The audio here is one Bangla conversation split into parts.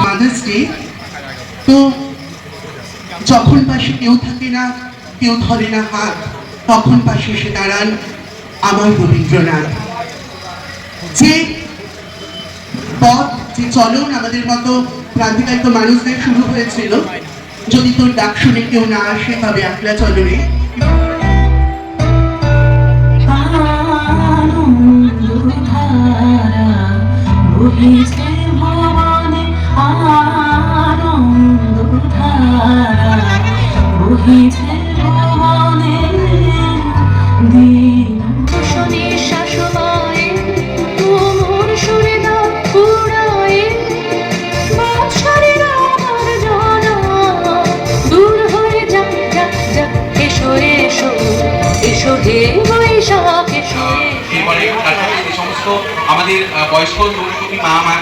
Mother's day. তো যখন পাশে কেউ থাকে না, কেউ ধরে না হাত, তখন পাশে এসে দাঁড়ান আমার রবীন্দ্রনাথ। যে পথ, যে চলন আমাদের মতো ক্রান্তিকারিত মানুষদের শুরু হয়েছিল, যদি তোর ডাক শুনে কেউ না আসে তবে একলা চলনে, আমাদের বয়স্ক যৌনকর্মী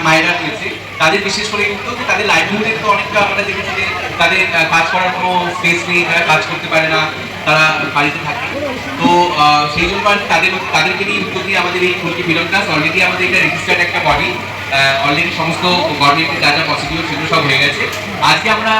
মায়েরা রয়েছে, তাদের বিশেষ করে কিন্তু তাদের লাইভলিহুডের তো অনেকটা আমরা দেখেছি যে তাদের কাজ করার কোনো স্পেস নেই, তারা কাজ করতে পারে না, তারা বাড়িতে থাকে। তো সেই জন্য তাদেরকে নিয়ে উদ্যোগ দিয়ে আমাদের এই ফুলকি মিলন ক্লাস অলরেডি আমাদের এটা রেজিস্টার্ড একটা বডি, অলরেডি সমস্ত গভর্নমেন্টের যা যা প্রসিডিওর সেগুলো সব হয়ে গেছে। আজকে আমরা